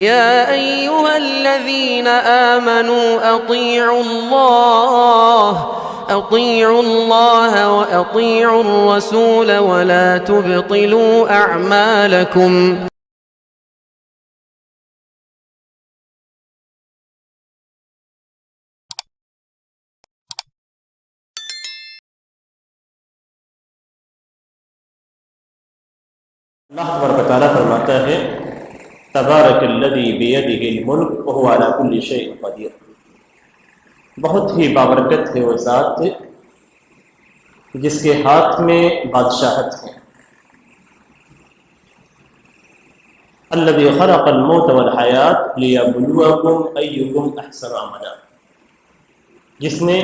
يا أيها الذين آمنوا أطيعوا الله وأطيعوا الرسول ولا تبطلوا أعمالكم. اللہ تبارک و تعالیٰ فرماتا ہے تبارک الذی بیدہ الملک وہو علی کل شیء قدیر. بہت ہی بابرکت ہے وہ ذات جس کے ہاتھ میں بادشاہت ہے. الذی خلق الموت والحیات لیبلوکم ایکم احسن عملا. جس نے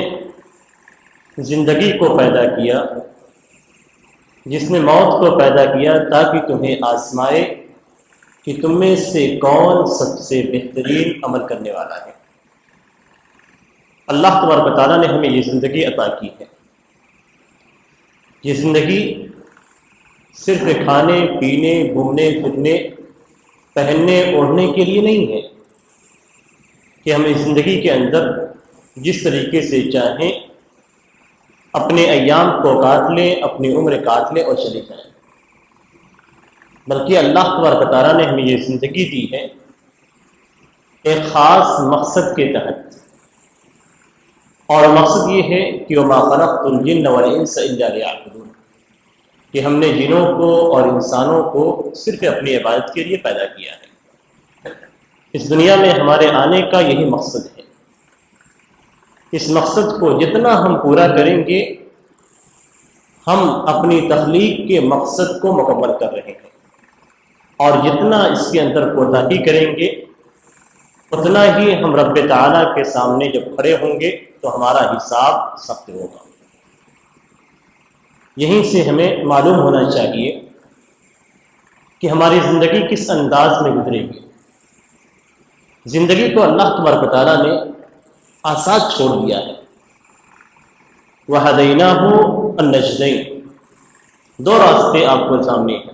زندگی کو پیدا کیا، جس نے موت کو پیدا کیا تاکہ تمہیں آزمائے کہ تم میں سے کون سب سے بہترین عمل کرنے والا ہے. اللہ تبارک و تعالیٰ نے ہمیں یہ زندگی عطا کی ہے. یہ زندگی صرف کھانے پینے گھومنے پھرنے پہننے اوڑھنے کے لیے نہیں ہے کہ ہم اس زندگی کے اندر جس طریقے سے چاہیں اپنے ایام کو کاٹ لیں، اپنی عمر کاٹ لیں اور چلے جائیں، بلکہ اللہ تبارک و تعالیٰ نے ہمیں یہ زندگی دی ہے ایک خاص مقصد کے تحت. اور مقصد یہ ہے کہ وَمَا خَلَقْتُ الْجِنَّ وَالْإِنسَ إِلَّا لِيَعْبُدُونِ، کہ ہم نے جنوں کو اور انسانوں کو صرف اپنی عبادت کے لیے پیدا کیا ہے. اس دنیا میں ہمارے آنے کا یہی مقصد ہے. اس مقصد کو جتنا ہم پورا کریں گے ہم اپنی تخلیق کے مقصد کو مکمل کر رہے ہیں، اور جتنا اس کے اندر کوتاہی کریں گے اتنا ہی ہم رب تعالیٰ کے سامنے جب کھڑے ہوں گے تو ہمارا حساب سخت ہوگا. یہیں سے ہمیں معلوم ہونا چاہیے کہ ہماری زندگی کس انداز میں گزرے گی. زندگی کو اللہ تبارک و تعالیٰ نے آسان چھوڑ دیا ہے. وَهَدَيْنَاهُ النَّجْدَيْنِ، دو راستے آپ کو سامنے ہیں.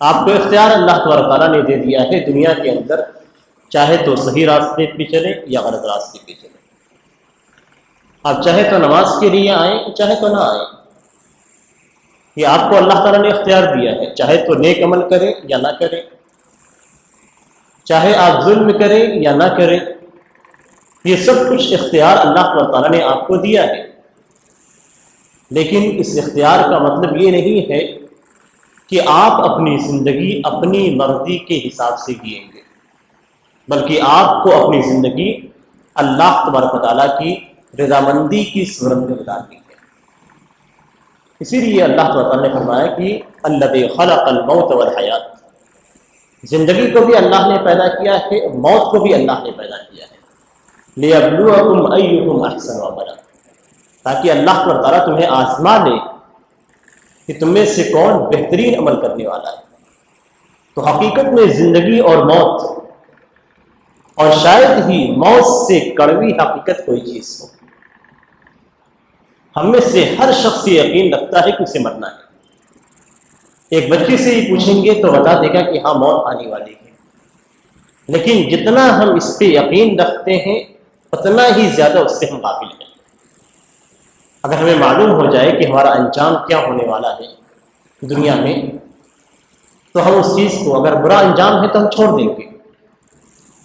آپ کو اختیار اللہ تبارک و تعالیٰ نے دے دیا ہے دنیا کے اندر، چاہے تو صحیح راستے پہ چلیں یا غلط راستے پہ چلیں. آپ چاہے تو نماز کے لیے آئیں، چاہے تو نہ آئیں. یہ آپ کو اللہ تعالیٰ نے اختیار دیا ہے، چاہے تو نیک عمل کریں یا نہ کریں، چاہے آپ ظلم کریں یا نہ کریں. یہ سب کچھ اختیار اللہ تعالیٰ نے آپ کو دیا ہے. لیکن اس اختیار کا مطلب یہ نہیں ہے کہ آپ اپنی زندگی اپنی مرضی کے حساب سے جئیں گے، بلکہ آپ کو اپنی زندگی اللہ تبارک و تعالیٰ کی رضامندی کی صورت میں گزارنی ہے. اسی لیے اللہ تعالیٰ نے فرمایا کہ الذی خلق الموت والحیات، زندگی کو بھی اللہ نے پیدا کیا ہے، موت کو بھی اللہ نے پیدا کیا ہے. لیبلوکم ایکم احسن عملا، تاکہ اللہ تعالیٰ تمہیں آزما لے کہ تم میں سے کون بہترین عمل کرنے والا ہے. تو حقیقت میں زندگی اور موت، اور شاید ہی موت سے کڑوی حقیقت کوئی چیز ہو. ہم میں سے ہر شخص یہ یقین رکھتا ہے کہ اسے مرنا ہے. ایک بچے سے ہی پوچھیں گے تو بتا دے گا کہ ہاں موت آنے والی ہے. لیکن جتنا ہم اس پہ یقین رکھتے ہیں اتنا ہی زیادہ اس سے ہم غافل ہیں. اگر ہمیں معلوم ہو جائے کہ ہمارا انجام کیا ہونے والا ہے دنیا میں، تو ہم اس چیز کو، اگر برا انجام ہے تو ہم چھوڑ دیں گے.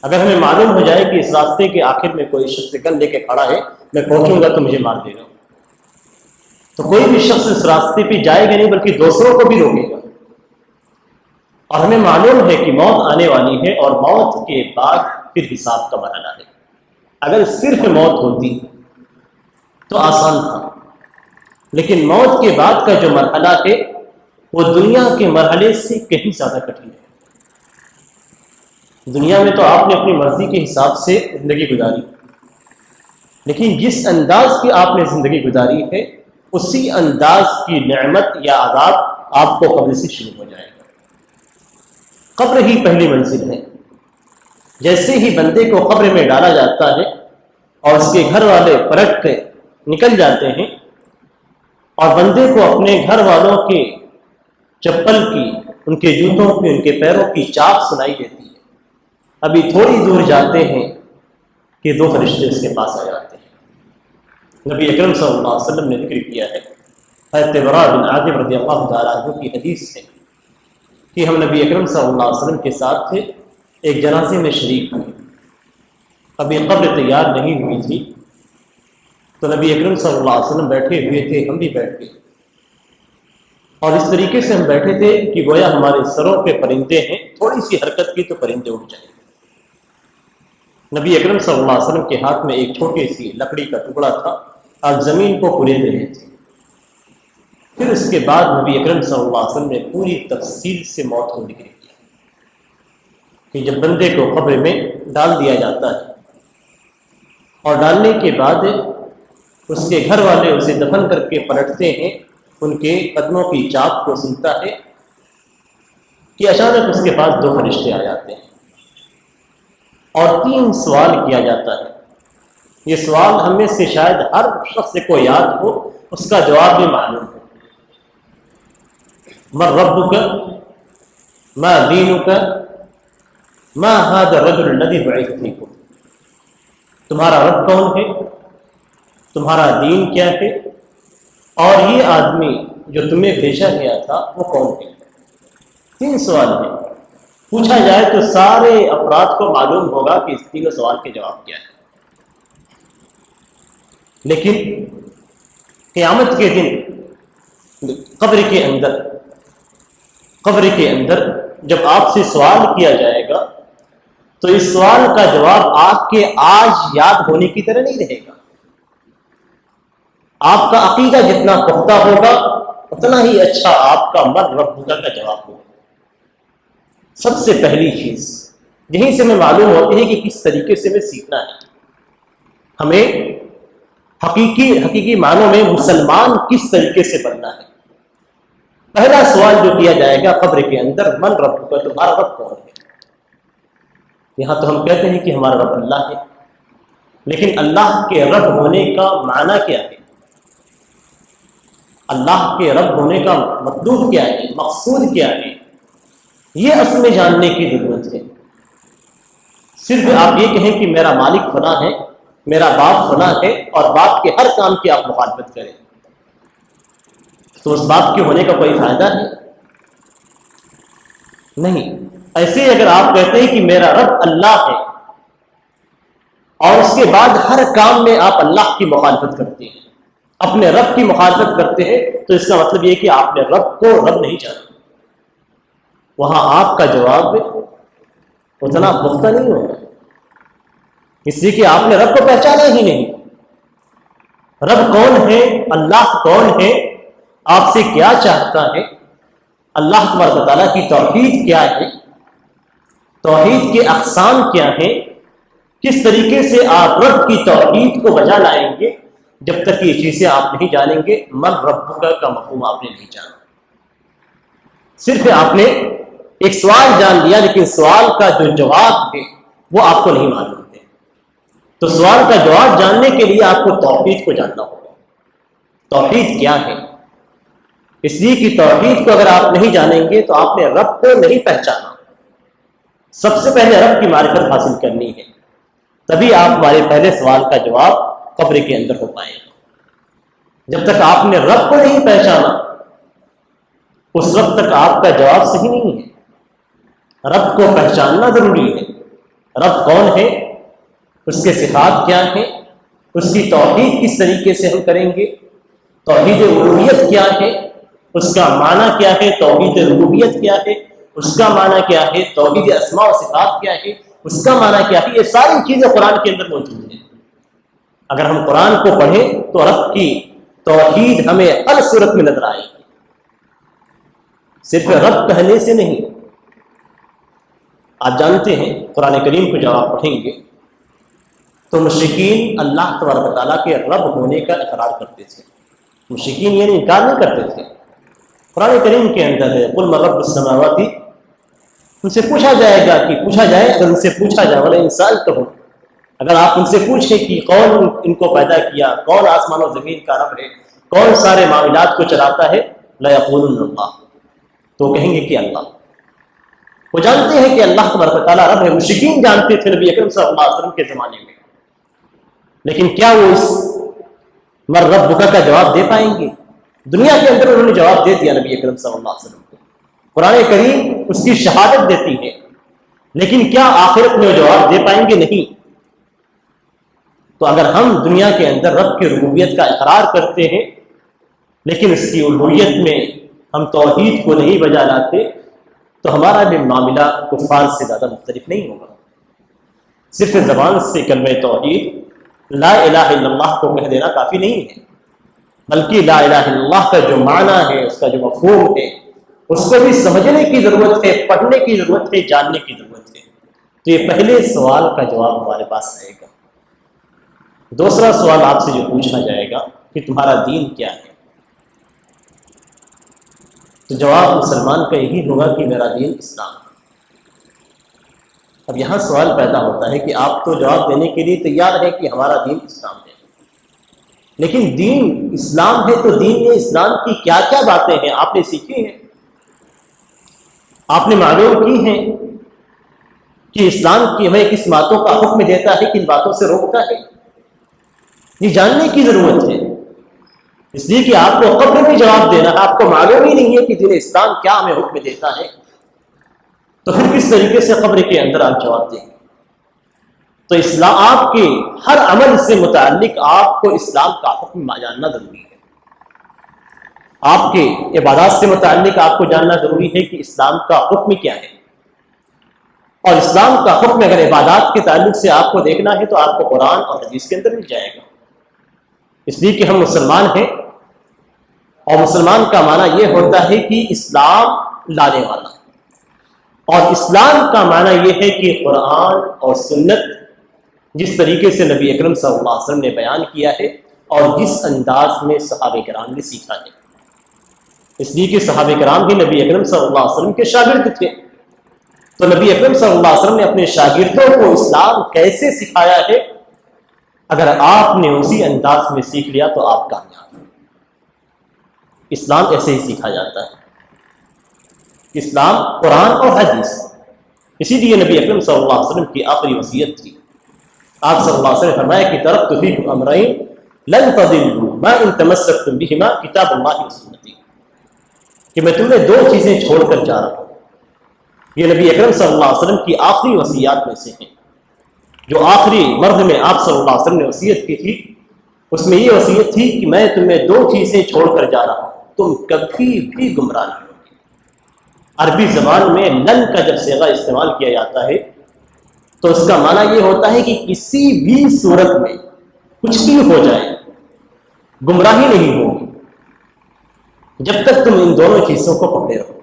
اگر ہمیں معلوم ہو جائے کہ اس راستے کے آخر میں کوئی شخص گن لے کے کھڑا ہے، میں پہنچوں گا تو مجھے مار دے گا، تو کوئی بھی شخص اس راستے پہ جائے گا نہیں بلکہ دوسروں کو بھی روکے گا. اور ہمیں معلوم ہے کہ موت آنے والی ہے، اور موت کے بعد پھر حساب کا مرحلہ ہے. اگر صرف موت ہوتی تو آسان تھا، لیکن موت کے بعد کا جو مرحلہ ہے وہ دنیا کے مرحلے سے کہیں زیادہ کٹھن ہے. دنیا میں تو آپ نے اپنی مرضی کے حساب سے زندگی گزاری، لیکن جس انداز کی آپ نے زندگی گزاری ہے اسی انداز کی نعمت یا عذاب آپ کو قبر سے شروع ہو جائے گا. قبر ہی پہلی منزل ہے. جیسے ہی بندے کو قبر میں ڈالا جاتا ہے اور اس کے گھر والے پلٹ کے نکل جاتے ہیں، اور بندے کو اپنے گھر والوں کے چپل کی، ان کے جوتوں کی، ان کے پیروں کی چاپ سنائی دیتی ہے، ابھی تھوڑی دور جاتے ہیں کہ دو فرشتے اس کے پاس آ جاتے ہیں۔ نبی اکرم صلی اللہ علیہ وسلم نے ذکر کیا ہے، حضرت براء بن عازب رضی اللہ تعالیٰ عنہ کی حدیث ہے کہ ہم نبی اکرم صلی اللہ علیہ وسلم کے ساتھ تھے، ایک جنازے میں شریک ہوئے، ابھی قبر تیار نہیں ہوئی تھی، تو نبی اکرم صلی اللہ علیہ وسلم بیٹھے ہوئے تھے، ہم بھی بیٹھ گئے، اور اس طریقے سے ہم بیٹھے تھے کہ گویا ہمارے سروں پہ پرندے ہیں، تھوڑی سی حرکت کی تو پرندے اڑ جائیں۔ نبی اکرم صلی اللہ علیہ وسلم کے ہاتھ میں ایک چھوٹی سی لکڑی کا ٹکڑا تھا، آپ زمین کو کھرید رہے تھے۔ پھر اس کے بعد نبی اکرم صلی اللہ علیہ وسلم نے پوری تفصیل سے موت کو ذکر کیا کہ جب بندے کو قبر میں ڈال دیا جاتا ہے اور ڈالنے کے بعد اس کے گھر والے اسے دفن کر کے پلٹتے ہیں، ان کے قدموں کی چاپ کو سنتا ہے کہ اچانک اس کے پاس دو فرشتے آ جاتے ہیں اور 3 سوال کیا جاتا ہے۔ یہ سوال ہم میں سے شاید ہر شخص کو یاد ہو، اس کا جواب بھی معلوم ہو۔ من ربک، ما دینک، ما هذا الرجل الذي بعث فيكم، تمہارا رب کون ہے، تمہارا دین کیا ہے، اور یہ آدمی جو تمہیں بھیجا گیا تھا وہ کون ہے۔ 3 سوال ہیں، پوچھا جائے تو سارے افراد کو معلوم ہوگا کہ اس 3 سوال کے جواب کیا ہے، لیکن قیامت کے دن قبر کے اندر جب آپ سے سوال کیا جائے گا تو اس سوال کا جواب آپ کے آج یاد ہونے کی طرح نہیں رہے گا۔ آپ کا عقیدہ جتنا پختہ ہوگا اتنا ہی اچھا آپ کا من ربک کا جواب ہوگا۔ سب سے پہلی چیز یہیں سے ہمیں معلوم ہوتی ہے کہ کس طریقے سے ہمیں سیکھنا ہے، ہمیں حقیقی معنوں میں مسلمان کس طریقے سے بننا ہے۔ پہلا سوال جو کیا جائے گا قبر کے اندر، من ربک، تمہارا رب کون ہے۔ یہاں تو ہم کہتے ہیں کہ ہمارا رب اللہ ہے، لیکن اللہ کے رب ہونے کا معنی کیا ہے، اللہ کے رب ہونے کا مطلوب کیا ہے، مقصود کیا ہے، یہ اصل میں جاننے کی ضرورت ہے۔ صرف آپ یہ کہیں کہ میرا مالک فلاں ہے، میرا باپ فلاں ہے، اور باپ کے ہر کام کی آپ مخالفت کریں تو اس باپ کے ہونے کا کوئی فائدہ ہے نہیں۔ ایسے اگر آپ کہتے ہیں کہ میرا رب اللہ ہے اور اس کے بعد ہر کام میں آپ اللہ کی مخالفت کرتے ہیں، اپنے رب کی مخالفت کرتے ہیں، تو اس کا مطلب یہ کہ آپ نے رب کو رب نہیں جانا۔ وہاں آپ کا جواب اتنا پختہ نہیں ہوگا، اس لیے کہ آپ نے رب کو پہچانا ہی نہیں۔ رب کون ہے، اللہ کون ہے، آپ سے کیا چاہتا ہے، اللہ تبارک و تعالیٰ کی توحید کیا ہے، توحید کے اقسام کیا ہیں، کس طریقے سے آپ رب کی توحید کو بجا لائیں گے، جب تک یہ چیزیں آپ نہیں جانیں گے من ربک کا مفہوم آپ نے نہیں جانا۔ صرف آپ نے ایک سوال جان لیا، لیکن سوال کا جو جواب ہے وہ آپ کو نہیں معلوم ہے۔ تو سوال کا جواب جاننے کے لیے آپ کو توحید کو جاننا ہوگا۔ توحید کیا ہے، اس لیے کہ توحید کو اگر آپ نہیں جانیں گے تو آپ نے رب کو نہیں پہچانا۔ سب سے پہلے رب کی معرفت حاصل کرنی ہے، تبھی آپ ہمارے پہلے سوال کا جواب قبر کے اندر ہو پائے گا۔ جب تک آپ نے رب کو نہیں پہچانا اس وقت تک آپ کا جواب صحیح نہیں ہے۔ رب کو پہچاننا ضروری ہے، رب کون ہے، اس کے صفات کیا ہیں، اس کی توحید کس طریقے سے ہم کریں گے، توحید الوہیت کیا ہے، اس کا معنی کیا ہے، توحید ربوبیت کیا ہے، اس کا معنی کیا ہے، توحید اسماء و صفات کیا ہے، اس کا معنی کیا ہے، یہ ساری چیزیں قرآن کے اندر موجود ہیں۔ اگر ہم قرآن کو پڑھیں تو رب کی توحید ہمیں ہر صورت میں نظر آئے گی، صرف رب کہنے سے نہیں۔ آپ جانتے ہیں قرآن کریم کو جب آپ پڑھیں گے تو مشرکین اللہ تبارک و تعالیٰ کے رب ہونے کا اقرار کرتے تھے، مشرکین یعنی انکار نہیں کرتے تھے۔ قرآن کریم کے اندر ہے قل من رب السماوات، ان سے پوچھا جائے گا کہ پوچھا جائے، اگر ان سے پوچھا جائے ولا انسان کہو، اگر آپ ان سے پوچھیں کہ کون ان کو پیدا کیا، کون آسمان و زمین کا رب ہے، کون سارے معاملات کو چلاتا ہے، لا یقولون اللہ، تو کہیں گے کہ اللہ۔ وہ جانتے ہیں کہ اللہ تبارک و تعالیٰ رب ہے. مشرکین جانتے تھے نبی اکرم صلی اللہ علیہ وسلم کے زمانے میں، لیکن کیا وہ اس مر ربک کا جواب دے پائیں گے؟ دنیا کے اندر انہوں نے جواب دے دیا نبی اکرم صلی اللہ علیہ وسلم کو. قرآن کریم اس کی شہادت دیتی ہے، لیکن کیا آخرت میں وہ جواب دے پائیں گے؟ نہیں. تو اگر ہم دنیا کے اندر رب کی ربوبیت کا اقرار کرتے ہیں لیکن اس کی الوہیت میں ہم توحید کو نہیں بجا لاتے تو ہمارا بھی معاملہ کفار سے زیادہ مختلف نہیں ہوگا. صرف زبان سے کلمہ توحید لا الہ الا اللہ کو کہہ دینا کافی نہیں ہے، بلکہ لا الہ الا اللہ کا جو معنی ہے، اس کا جو مفہوم ہے، اس کو بھی سمجھنے کی ضرورت ہے، پڑھنے کی ضرورت ہے، جاننے کی ضرورت ہے. تو یہ پہلے سوال کا جواب ہمارے پاس آئے گا. دوسرا سوال آپ سے جو پوچھا جائے گا کہ تمہارا دین کیا ہے، تو جواب مسلمان کا یہی ہوگا کہ میرا دین اسلام ہے. اب یہاں سوال پیدا ہوتا ہے کہ آپ تو جواب دینے کے لیے تیار ہے کہ ہمارا دین اسلام ہے، لیکن دین اسلام ہے تو دین میں اسلام کی کیا کیا باتیں ہیں آپ نے سیکھی ہیں، آپ نے معلوم کی ہیں کہ اسلام کی ہمیں کس باتوں کا حکم دیتا ہے، کن باتوں سے روکتا ہے. یہ جاننے کی ضرورت ہے، اس لیے کہ آپ کو قبر میں جواب دینا ہے. آپ کو معلوم ہی نہیں ہے کہ دین اسلام کیا ہمیں حکم دیتا ہے، تو پھر کس طریقے سے قبر کے اندر آپ جواب دیں گے؟ تو اسلام آپ کے ہر عمل سے متعلق آپ کو اسلام کا حکم جاننا ضروری ہے. آپ کے عبادات سے متعلق آپ کو جاننا ضروری ہے کہ اسلام کا حکم کیا ہے. اور اسلام کا حکم اگر عبادات کے تعلق سے آپ کو دیکھنا ہے تو آپ کو قرآن اور حدیث کے اندر مل جائے گا. اس لیے کہ ہم مسلمان ہیں، اور مسلمان کا معنی یہ ہوتا ہے کہ اسلام لانے والا، اور اسلام کا معنی یہ ہے کہ قرآن اور سنت جس طریقے سے نبی اکرم صلی اللہ علیہ وسلم نے بیان کیا ہے اور جس انداز میں صحابہ کرام نے سیکھا ہے. اس لیے کہ صحابہ کرام بھی نبی اکرم صلی اللہ علیہ وسلم کے شاگرد تھے، تو نبی اکرم صلی اللہ علیہ وسلم نے اپنے شاگردوں کو اسلام کیسے سکھایا ہے، اگر آپ نے اسی انداز میں سیکھ لیا تو آپ کامیاب ہیں. اسلام ایسے ہی سیکھا جاتا ہے، اسلام قرآن اور حدیث. اسی لیے نبی اکرم صلی اللہ علیہ وسلم کی آخری وصیت تھی. آپ صلی اللہ علیہ وسلم نے فرمایا کہ ترکت فیکم امرین لن تضلوا ما ان تمسکتم بہما کتاب اللہ وسنتی، کہ میں تمہیں دو چیزیں چھوڑ کر جا رہا ہوں. یہ نبی اکرم صلی اللہ علیہ وسلم کی آخری وصیات میں سے ہیں. جو آخری مرد میں آپ صلی اللہ علیہ وسلم نے وصیت کی تھی، اس میں یہ وصیت تھی کہ میں تمہیں دو چیزیں چھوڑ کر جا رہا ہوں، تم کبھی بھی گمراہ نہیں ہوگے. عربی زبان میں لن کا جب صیغہ استعمال کیا جاتا ہے تو اس کا معنی یہ ہوتا ہے کہ کسی بھی صورت میں کچھ بھی ہو جائے گمراہی نہیں ہوگی جب تک تم ان دونوں چیزوں کو پکڑے رہو،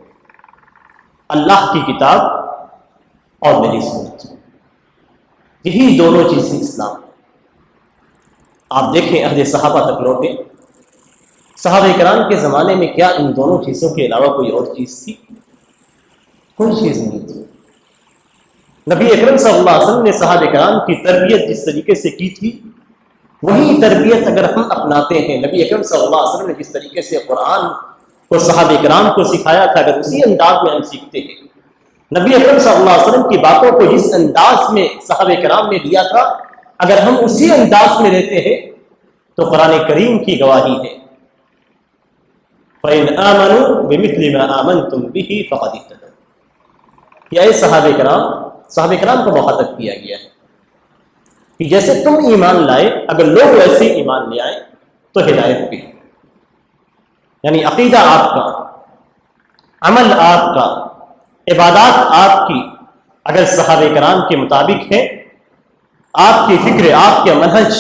اللہ کی کتاب اور میری سنت. یہی دونوں چیزیں اسلام. آپ دیکھیں اہل صحابہ تک لوٹیں، صحابہ کرام کے زمانے میں کیا ان دونوں چیزوں کے علاوہ کوئی اور چیز تھی؟ کوئی چیز نہیں تھی. نبی اکرم صلی اللہ علیہ وسلم نے صحابہ کرام کی تربیت جس طریقے سے کی تھی وہی تربیت اگر ہم اپناتے ہیں، نبی اکرم صلی اللہ علیہ وسلم نے جس طریقے سے قرآن کو صحابہ کرام کو سکھایا تھا، اگر اسی انداز میں ہم سیکھتے ہیں، نبی اکرم صلی اللہ علیہ وسلم کی باتوں کو جس انداز میں صحابہ کرام نے دیا تھا اگر ہم اسی انداز میں لیتے ہیں تو قرآن کریم کی گواہی ہے فَإِنْ آمَنُوا بِمِثْلِ مَا آمَنْتُمْ بِهِ فَقَدِ اهْتَدَوْا. کہ اے صحابہ کرام کو مخاطب کیا گیا ہے کہ جیسے تم ایمان لائے اگر لوگ ویسے ایمان لے آئے تو ہدایت بھی ہے. یعنی عقیدہ آپ کا، عمل آپ کا، عبادات آپ کی اگر صحابہ کرام کے مطابق ہے، آپ کی فکر، آپ کے منہج،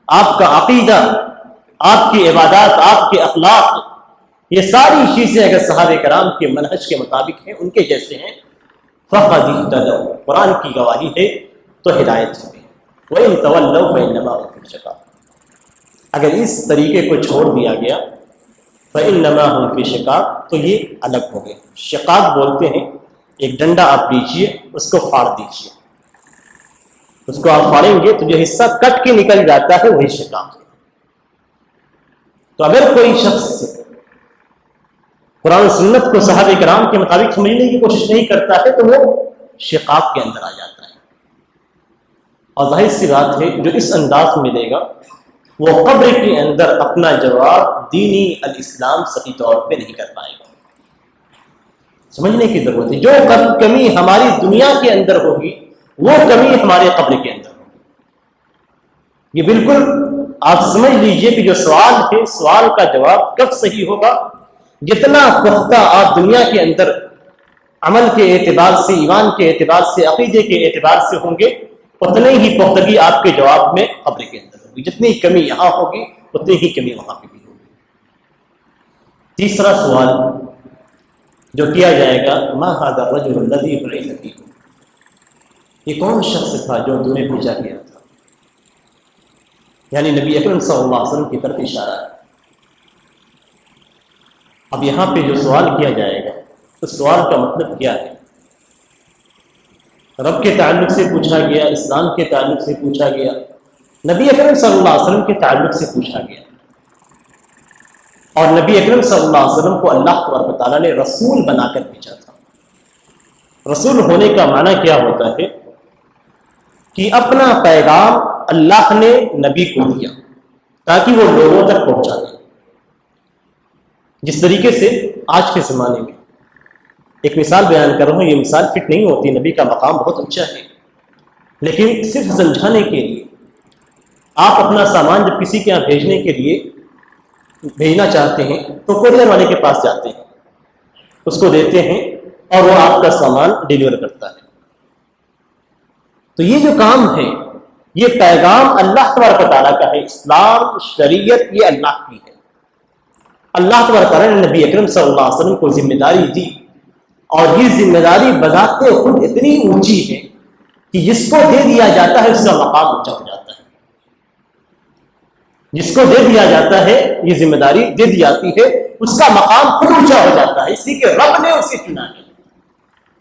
آپ کا عقیدہ، آپ کی عبادات، آپ کے اخلاق، یہ ساری چیزیں اگر صحابہ کرام کے منہج کے مطابق ہیں، ان کے جیسے ہیں، فَقَدِ اهْتَدَوْا، قرآن کی گواہی ہے تو ہدایت ہے. وَإِن تَوَلَّوْا فَإِنَّمَا هُمْ فِي شِقَاقٍ، اگر اس طریقے کو چھوڑ دیا گیا فَإِنَّمَا هُمْ فِي شِقَاقٍ تو یہ الگ ہو گئے. شقاق بولتے ہیں ایک ڈنڈا آپ لیجیے، اس کو پھاڑ دیجیے، اس کو آپ پھاڑیں گے تو جو حصہ کٹ کے نکل جاتا ہے وہی شقاق ہے. تو اگر کوئی شخص قرآن و سنت کو صحابہ کرام کے مطابق سمجھنے کی کوشش نہیں کرتا ہے تو وہ شقاق کے اندر آ جاتا ہے. اور ظاہر سی بات ہے جو اس انداز میں ملے گا وہ قبر کے اندر اپنا جواب دینی الاسلام صحیح طور پہ نہیں کر پائے گا. سمجھنے کی ضرورت ہے. جو کمی ہماری دنیا کے اندر ہوگی وہ کمی ہمارے قبر کے اندر ہوگی. یہ بالکل آپ سمجھ لیجئے کہ جو سوال ہے سوال کا جواب کب صحیح ہوگا جتنا پختہ آپ دنیا کے اندر عمل کے اعتبار سے، ایمان کے اعتبار سے، عقیدے کے اعتبار سے ہوں گے اتنی ہی پختگی آپ کے جواب میں قبر کے اندر ہوگی. جتنی کمی یہاں ہوگی اتنی ہی کمی وہاں پہ بھی ہوگی. تیسرا سوال جو کیا جائے گا ما ھذا الرجل الذی بعث فیکم، یہ کون شخص تھا جو تمہیں بھیجا گیا تھا؟ یعنی نبی اکرم صلی اللہ علیہ وسلم کی طرف اشارہ ہے. اب یہاں پہ جو سوال کیا جائے گا اس سوال کا مطلب کیا ہے؟ رب کے تعلق سے پوچھا گیا، اسلام کے تعلق سے پوچھا گیا، نبی اکرم صلی اللہ علیہ وسلم کے تعلق سے پوچھا گیا. اور نبی اکرم صلی اللہ علیہ وسلم کو اللہ تبارک و تعالیٰ نے رسول بنا کر بھیجا تھا. رسول ہونے کا معنی کیا ہوتا ہے کہ اپنا پیغام اللہ نے نبی کو دیا تاکہ وہ لوگوں تک پہنچا دے. جس طریقے سے آج کے زمانے میں ایک مثال بیان کر رہا ہوں، یہ مثال فٹ نہیں ہوتی، نبی کا مقام بہت اونچا ہے، لیکن صرف سمجھانے کے لیے آپ اپنا سامان جب کسی کے یہاں بھیجنے کے لیے بھیجنا چاہتے ہیں تو کوریئر والے کے پاس جاتے ہیں، اس کو دیتے ہیں اور وہ آپ کا سامان ڈیلیور کرتا ہے. تو یہ جو کام ہے یہ پیغام اللہ تبارک و تعالیٰ کا ہے. اسلام شریعت یہ اللہ کی ہے. اللہ تبارک و تعالیٰ نے نبی اکرم صلی اللہ علیہ وسلم کو ذمہ داری دی اور یہ ذمہ داری بذات خود اتنی اونچی ہے کہ جس کو دے دیا جاتا ہے اس کا مقام اونچا ہو جاتا ہے. جس کو دے دیا جاتا ہے یہ ذمہ داری دے دی جاتی ہے اس کا مقام خود اونچا ہو جاتا ہے، اسی کے رب نے اسے چنا ہے.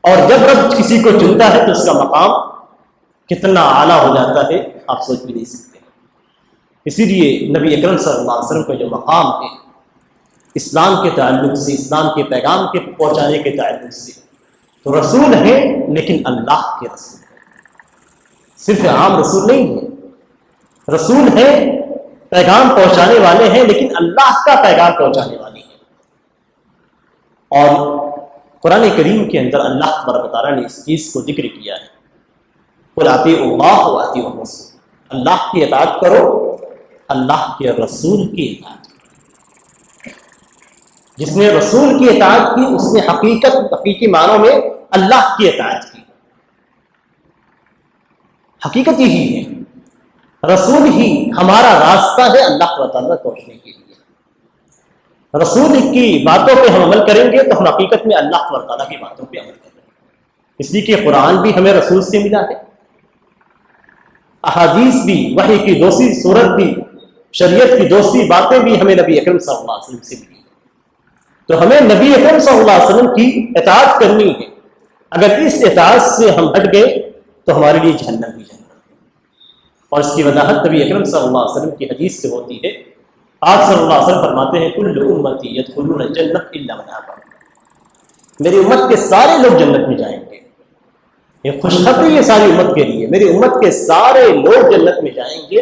اور جب رب کسی کو چنتا ہے تو اس کا مقام کتنا اعلیٰ ہو جاتا ہے آپ سوچ بھی نہیں سکتے. اسی لیے نبی اکرم صلی اللہ علیہ وسلم کا جو مقام ہے اسلام کے تعلق سے، اسلام کے پیغام کے پہنچانے کے تعلق سے، تو رسول ہیں لیکن اللہ کے رسول ہیں، صرف عام رسول نہیں ہیں. رسول ہیں، پیغام پہنچانے والے ہیں، لیکن اللہ کا پیغام پہنچانے والے ہیں. اور قرآن کریم کے اندر اللہ تبارک و تعالیٰ نے اس چیز کو ذکر کیا ہے، قل اطیعوا اللہ واطیعوا الرسول، اللہ کی اطاعت کرو، اللہ کے رسول کی اطاعت. جس نے رسول کی اطاعت کی اس نے حقیقی معنوں میں اللہ کی اطاعت کی. حقیقت یہی ہے، رسول ہی ہمارا راستہ ہے اللہ تعالیٰ پہنچنے کے لیے. رسول کی باتوں پہ ہم عمل کریں گے تو ہم حقیقت میں اللہ تعالیٰ کی باتوں پہ عمل کریں گے. اس لیے کہ قرآن بھی ہمیں رسول سے ملا ہے، احادیث بھی، وحی کی دوسری صورت بھی، شریعت کی دوسری باتیں بھی ہمیں نبی اکرم صلی اللہ علیہ وسلم سے ملی. تو ہمیں نبی اکرم صلی اللہ علیہ وسلم کی اطاعت کرنی ہے. اگر اس اطاعت سے ہم ہٹ گئے تو ہمارے لیے جہنم ہی جہنم. اور اس کی وضاحت نبی اکرم صلی اللہ علیہ وسلم کی حدیث سے ہوتی ہے. آپ صلی اللہ علیہ وسلم فرماتے ہیں کل امتی یدخلون الجنہ الا من ابا، میری امت کے سارے لوگ جنت میں جائیں گے. یہ خوشخبری ہے ساری امت کے لیے، میری امت کے سارے لوگ جنت میں جائیں گے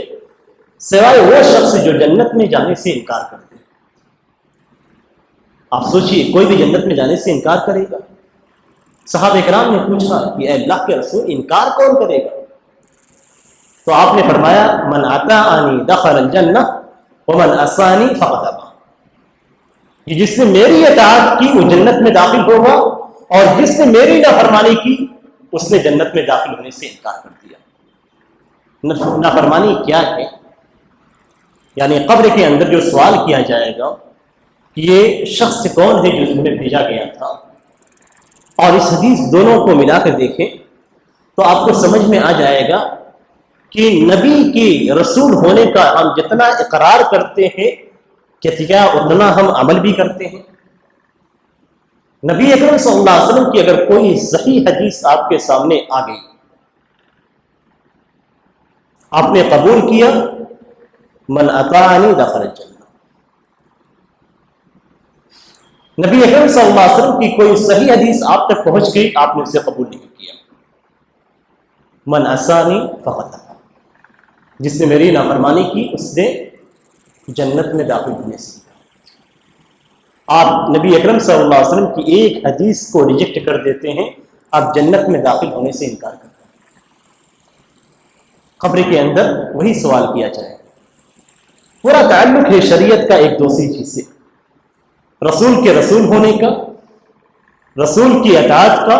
سوائے وہ شخص جو جنت میں جانے سے انکار کرتے ہیں. آپ سوچئے کوئی بھی جنت میں جانے سے انکار کرے گا؟ صحابہ کرام نے پوچھا کہ اے اللہ کے رسول انکار کون کرے گا؟ تو آپ نے فرمایا من اطاعنی دخل الجنہ ومن عصانی فقد ابا، کہ جس نے میری اطاعت کی وہ جنت میں داخل ہوگا اور جس نے میری نافرمانی کی اس نے جنت میں داخل ہونے سے انکار کر دیا. نافرمانی کیا ہے؟ یعنی قبر کے اندر جو سوال کیا جائے گا یہ شخص کون ہے جو تمہیں بھیجا گیا تھا، اور اس حدیث دونوں کو ملا کر دیکھیں تو آپ کو سمجھ میں آ جائے گا کہ نبی کی رسول ہونے کا ہم جتنا اقرار کرتے ہیں کیا اتنا ہم عمل بھی کرتے ہیں. نبی اکرم صلی اللہ علیہ وسلم کی اگر کوئی صحیح حدیث آپ کے سامنے آ گئی، آپ نے قبول کیا من اطاعنی دخل الجنہ، نبی اکرم صلی اللہ علیہ وسلم کی کوئی صحیح حدیث آپ تک پہنچ گئی، آپ نے اسے قبول نہیں کیا۔ من عصانی فقط ابا، جس نے میری نافرمانی کی اس نے جنت میں داخل ہونے سے، آپ نبی اکرم صلی اللہ علیہ وسلم کی ایک حدیث کو ریجیکٹ کر دیتے ہیں، آپ جنت میں داخل ہونے سے انکار کرتے ہیں۔ قبر کے اندر وہی سوال کیا جائے، پورا تعلق ہے شریعت کا ایک دوسری چیز سے، رسول کے رسول ہونے کا، رسول کی اطاعت کا،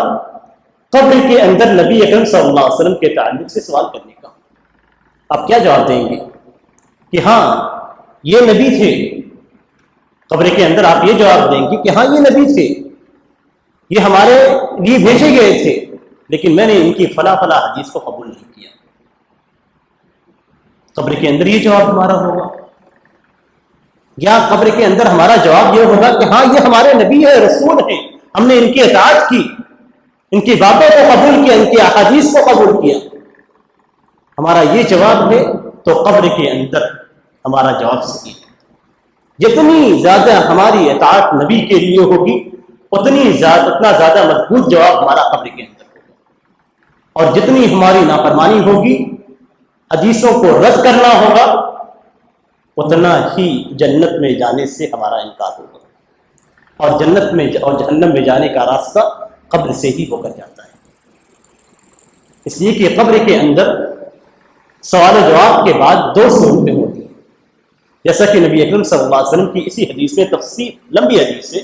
قبر کے اندر نبی اکرم صلی اللہ علیہ وسلم کے تعلق سے سوال کرنے کا۔ آپ کیا جواب دیں گے کہ ہاں یہ نبی تھے؟ قبر کے اندر آپ یہ جواب دیں گے کہ ہاں یہ نبی تھے، یہ ہمارے لیے بھیجے گئے تھے، لیکن میں نے ان کی فلاں فلاں حدیث کو قبول نہیں کیا۔ قبر کے اندر یہ جواب ہمارا ہوگا، یا قبر کے اندر ہمارا جواب یہ ہوگا کہ ہاں یہ ہمارے نبی ہے، رسول ہیں، ہم نے ان کی اطاعت کی، ان کی باتوں کو قبول کیا، ان کی احادیث کو قبول کیا۔ ہمارا یہ جواب ہے تو قبر کے اندر ہمارا جواب صحیح ہے۔ جتنی زیادہ ہماری اطاعت نبی کے لیے ہوگی اتنا زیادہ مضبوط جواب ہمارا قبر کے اندر ہوگا، اور جتنی ہماری نافرمانی ہوگی، حدیثوں کو رد کرنا ہوگا، اتنا ہی جنت میں جانے سے ہمارا انکار ہوگا، اور جنت میں اور جہنم میں جانے کا راستہ قبر سے ہی ہو کر جاتا ہے۔ اس لیے کہ قبر کے اندر سوال و جواب کے بعد دو صورتیں ہوتی ہیں، جیسا کہ نبی اکرم صلی اللہ علیہ وسلم کی اسی حدیث میں تفصیل، لمبی حدیث ہے،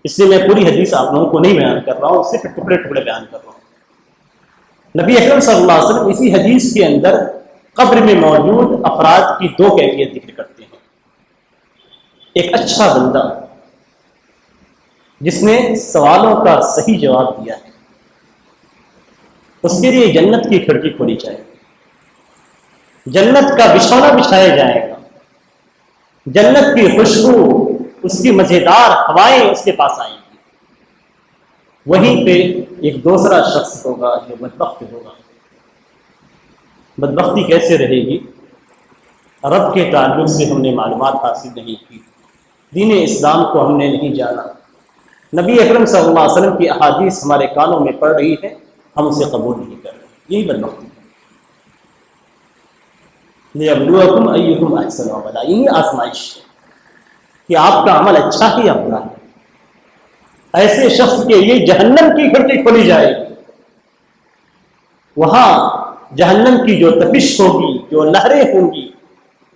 اس لیے میں پوری حدیث آپ لوگوں کو نہیں بیان کر رہا ہوں، صرف ٹکڑے ٹکڑے بیان کر رہا ہوں۔ نبی اکرم صلی اللہ علیہ وسلم اسی حدیث کے اندر قبر میں موجود افراد کی دو کیفیت ذکر کرتے ہیں۔ ایک اچھا بندہ جس نے سوالوں کا صحیح جواب دیا ہے، اس کے لیے جنت کی کھڑکی کھولی جائے گی، جنت کا بچھونا بچھایا جائے گا، جنت کی خوشبو، اس کی مزیدار ہوائیں اس کے پاس آئیں گی۔ وہیں پہ ایک دوسرا شخص ہوگا جو بدبخت ہوگا۔ بدبختی کیسے رہے گی؟ رب کے تعلق سے ہم نے معلومات حاصل نہیں کی، دین اسلام کو ہم نے نہیں جانا، نبی اکرم صلی اللہ علیہ وسلم کی احادیث ہمارے کانوں میں پڑ رہی ہے، ہم اسے قبول نہیں کر رہے، یہی بدبختی ہے۔ لِيَبْلُوَكُمْ أَيُّكُمْ أَحْسَنُ عَمَلًا، یہی آزمائش ہے کہ آپ کا عمل اچھا ہے یا برا ہے۔ ایسے شخص کے لیے جہنم کی کھڑکی کھولی جائے گی، وہاں جہنم کی جو تپش ہوگی، جو لہریں ہوں گی،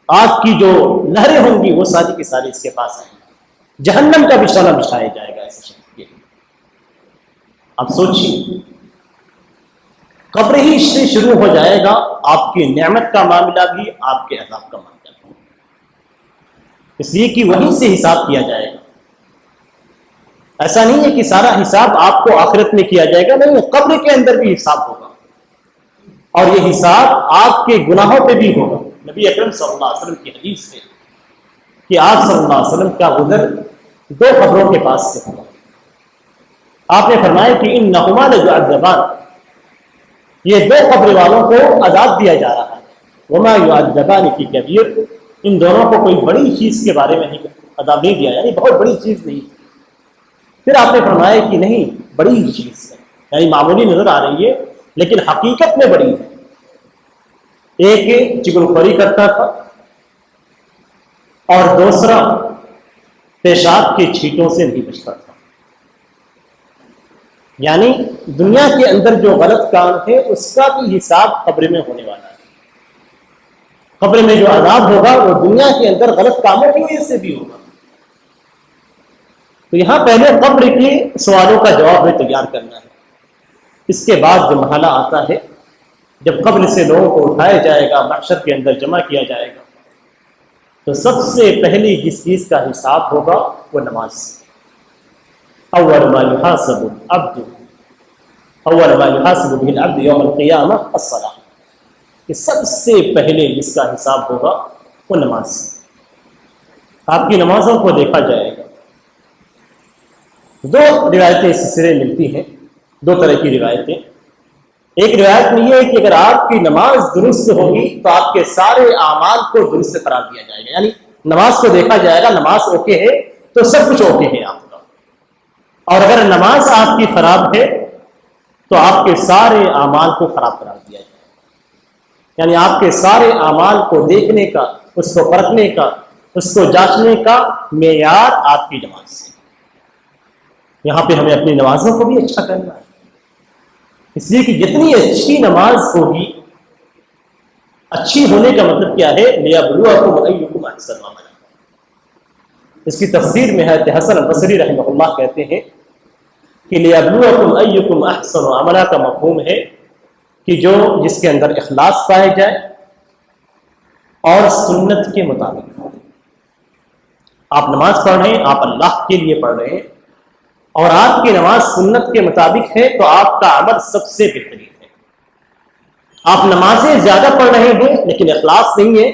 آگ کی جو لہریں ہوں گی، وہ ساری کی ساری اس کے پاس آئیں گی، جہنم کا بچھونا بچھایا جائے گا ایسے شخص کے لیے۔ آپ سوچیے، قبر ہی سے شروع ہو جائے گا آپ کی نعمت کا معاملہ بھی، آپ کے عذاب کا معاملہ بھی، اس لیے کہ وہیں سے حساب کیا جائے گا۔ ایسا نہیں ہے کہ سارا حساب آپ کو آخرت میں کیا جائے گا، نہیں، قبر کے اندر بھی حساب ہوگا، اور یہ حساب آپ کے گناہوں پہ بھی ہوگا۔ نبی اکرم صلی اللہ علیہ وسلم کی حدیث ہے کہ آپ صلی اللہ علیہ وسلم کا گزر دو قبروں کے پاس سے ہوگا۔ آپ نے فرمایا کہ انہما ليعذبان، یہ دو قبر والوں کو عذاب دیا جا رہا ہے، وما يعذبان في كبير، ان دونوں کو کوئی بڑی چیز کے بارے میں نہیں عذاب نہیں دیا، یعنی بہت بڑی چیز نہیں۔ پھر آپ نے فرمایا کہ نہیں، بڑی چیز ہے، یعنی معمولی نظر آ رہی ہے لیکن حقیقت میں بڑی ہے۔ ایک چغل خوری کرتا تھا، اور دوسرا پیشاب کے چھینٹوں سے نہیں بچتا تھا۔ یعنی دنیا کے اندر جو غلط کام ہے اس کا بھی حساب قبر میں ہونے والا ہے۔ قبر میں جو عذاب ہوگا وہ دنیا کے اندر غلط کاموں کی وجہ سے بھی ہوگا۔ تو یہاں پہلے قبر کے سوالوں کا جواب ہمیں تیار کرنا ہے، اس کے بعد جو مرحلہ آتا ہے جب قبر سے لوگوں کو اٹھایا جائے گا، محشر کے اندر جمع کیا جائے گا، تو سب سے پہلی جس چیز کا حساب ہوگا وہ نماز۔ اول ما يحاسب العبد به العبد يوم القيامة الصلاة، کہ سب سے پہلے جس کا حساب ہوگا وہ نماز۔ آپ کی نمازوں کو دیکھا جائے گا۔ دو روایتیں اس سلسلے میں ملتی ہیں، دو طرح کی روایتیں۔ ایک روایت میں یہ ہے کہ اگر آپ کی نماز درست ہوگی تو آپ کے سارے اعمال کو درست قرار دیا جائے گا، یعنی نماز کو دیکھا جائے گا، نماز اوکے ہے تو سب کچھ اوکے ہے آپ کا۔ اور اگر نماز آپ کی خراب ہے تو آپ کے سارے اعمال کو خراب قرار دیا جائے، یعنی آپ کے سارے اعمال کو دیکھنے کا، اس کو پرکھنے کا، اس کو جانچنے کا معیار آپ کی نماز سے۔ یہاں پہ ہمیں اپنی نمازوں کو بھی اچھا کرنا ہے، اس لیے کہ جتنی اچھی نماز ہوگی، اچھی ہونے کا مطلب کیا ہے؟ لِيَبْلُوَكُمْ أَيُّكُمْ أَحْسَنُ عَمَلًا۔ اس کی تفسیر میں حضرت حسن البصری رحمہ اللہ کہتے ہیں کہ لِيَبْلُوَكُمْ أَيُّكُمْ أَحْسَنُ عَمَلًا کا مفہوم ہے کہ جس کے اندر اخلاص پائے جائے اور سنت کے مطابق ہو۔ آپ نماز پڑھ رہے ہیں، آپ اللہ کے لیے پڑھ رہے ہیں، اور آپ کی نماز سنت کے مطابق ہے تو آپ کا عمل سب سے بہترین ہے۔ آپ نمازیں زیادہ پڑھ رہے ہیں لیکن اخلاص نہیں ہے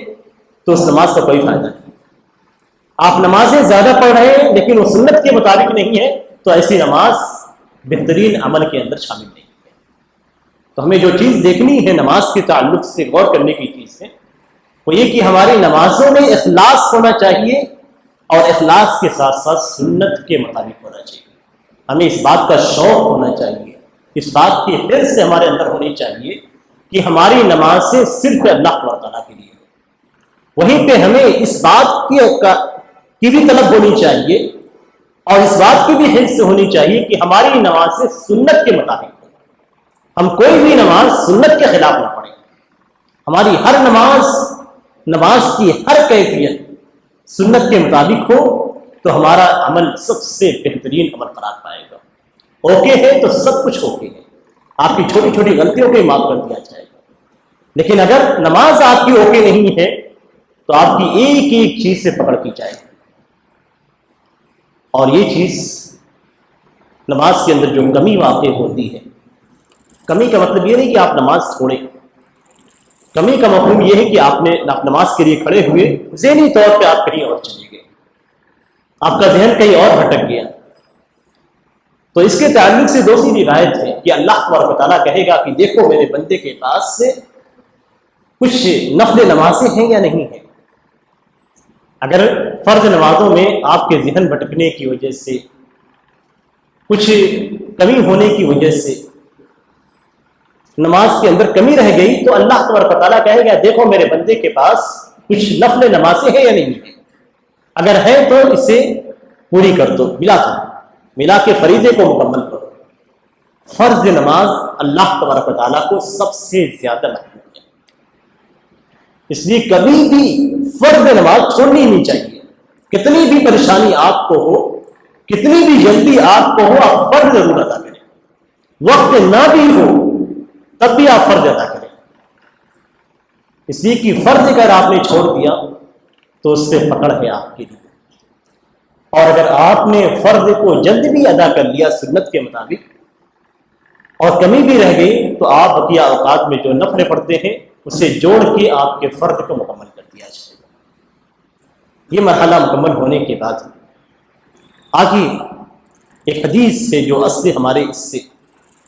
تو اس نماز کا کوئی فائدہ نہیں۔ آپ نمازیں زیادہ پڑھ رہے ہیں لیکن وہ سنت کے مطابق نہیں ہے تو ایسی نماز بہترین عمل کے اندر شامل نہیں ہے۔ تو ہمیں جو چیز دیکھنی ہے نماز کے تعلق سے غور کرنے کی چیز ہے وہ یہ کہ ہماری نمازوں میں اخلاص ہونا چاہیے، اور اخلاص کے ساتھ ساتھ سنت کے مطابق ہونا چاہیے۔ ہمیں اس بات کا شوق ہونا چاہیے، اس بات کی حرص سے ہمارے اندر ہونی چاہیے کہ ہماری نمازیں صرف اللہ تعالیٰ کے لیے، وہیں پہ ہمیں اس بات کی بھی طلب ہونی چاہیے اور اس بات کی بھی حرص ہونی چاہیے کہ ہماری نمازیں سنت کے مطابق ہوں۔ ہم کوئی بھی نماز سنت کے خلاف نہ پڑھیں، ہماری ہر نماز کی ہر کیفیت سنت کے مطابق ہو تو ہمارا عمل سب سے بہترین عمل قرار پائے گا۔ اوکے ہے تو سب کچھ اوکے ہے، آپ کی چھوٹی چھوٹی غلطیوں کو معاف کر دیا جائے گا، لیکن اگر نماز آپ کی اوکے نہیں ہے تو آپ کی ایک ایک چیز سے پکڑ کی جائے گی، اور یہ چیز نماز کے اندر جو کمی واقع ہوتی ہے، کمی کا مطلب یہ نہیں کہ آپ نماز چھوڑیں، کمی کا مفہوم یہ ہے کہ آپ نماز کے لیے کھڑے ہوئے، ذہنی طور پہ آپ کہیں اور چلے گئے، آپ کا ذہن کہیں اور بھٹک گیا۔ تو اس کے تعلق سے دوسری روایت ہے کہ اللہ تبارک و تعالیٰ کہے گا کہ دیکھو میرے بندے کے پاس سے کچھ نفل نمازیں ہیں یا نہیں ہیں۔ اگر فرض نمازوں میں آپ کے ذہن بھٹکنے کی وجہ سے، کچھ کمی ہونے کی وجہ سے نماز کے اندر کمی رہ گئی تو اللہ تبارک و تعالیٰ کہے گا دیکھو میرے بندے کے پاس کچھ نفل نمازیں ہیں یا نہیں ہیں، اگر ہے تو اسے پوری کر دو، ملا کے فریضے کو مکمل کرو۔ فرض نماز اللہ تبارک و تعالیٰ کو سب سے زیادہ محبوب ہے، اس لیے کبھی بھی فرض نماز چھوڑنی نہیں چاہیے، کتنی بھی پریشانی آپ کو ہو، کتنی بھی جلدی آپ کو ہو، آپ فرض ضرور ادا کریں، وقت نہ بھی ہو تب بھی آپ فرض ادا کریں، اس لیے کہ فرض اگر آپ نے چھوڑ دیا تو اس پہ پکڑ ہے آپ کے لیے، اور اگر آپ نے فرض کو جلد بھی ادا کر لیا سنت کے مطابق اور کمی بھی رہ گئی تو آپ بقیہ اوقات میں جو نفل پڑھتے ہیں اسے جوڑ کے آپ کے فرض کو مکمل کر دیا جائے گا۔ یہ مرحلہ مکمل ہونے کے بعد آگے ایک حدیث سے جو اصل ہمارے اس سے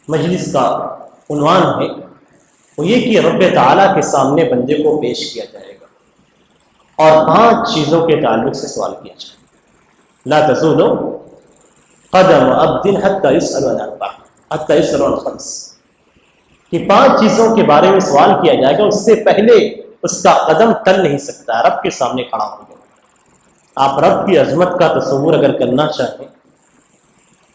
مجلس کا عنوان ہے وہ یہ کہ رب تعالیٰ کے سامنے بندے کو پیش کیا جائے گا اور 5 چیزوں کے تعلق سے سوال کیا جائے گا۔ لا تزول قدم عبد حتى يسأل عن 4 حتى يسأل عن 5، کہ 5 چیزوں کے بارے میں سوال کیا جائے گا، اس سے پہلے اس کا قدم ٹل نہیں سکتا، رب کے سامنے کھڑا ہو گیا۔ آپ رب کی عظمت کا تصور اگر کرنا چاہیں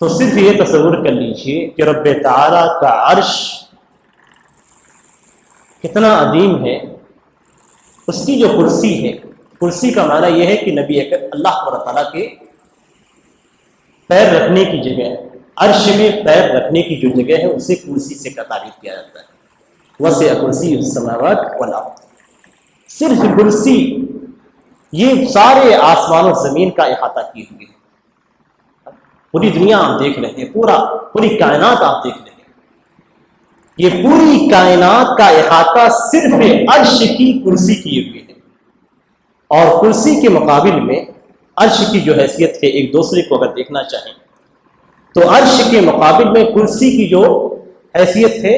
تو صرف یہ تصور کر لیجئے کہ رب تعالیٰ کا عرش کتنا عظیم ہے، اس کی جو کرسی ہے، کرسی کا معنی یہ ہے کہ نبی اللہ تعالیٰ کے پیر رکھنے کی جگہ، عرش میں پیر رکھنے کی جو جگہ ہے اسے کرسی سے تعریف کیا جاتا ہے۔ وسع کرسی السماوات والارض، صرف کرسی یہ سارے آسمان و زمین کا احاطہ کیے ہوئے ہے، پوری دنیا آپ دیکھ رہے ہیں، پوری کائنات آپ دیکھ رہے ہیں، یہ پوری کائنات کا احاطہ صرف عرش کی کرسی کیے ہوئے ہے، اور کرسی کے مقابل میں عرش کی جو حیثیت ہے، ایک دوسرے کو اگر دیکھنا چاہیں تو عرش کے مقابل میں کرسی کی جو حیثیت ہے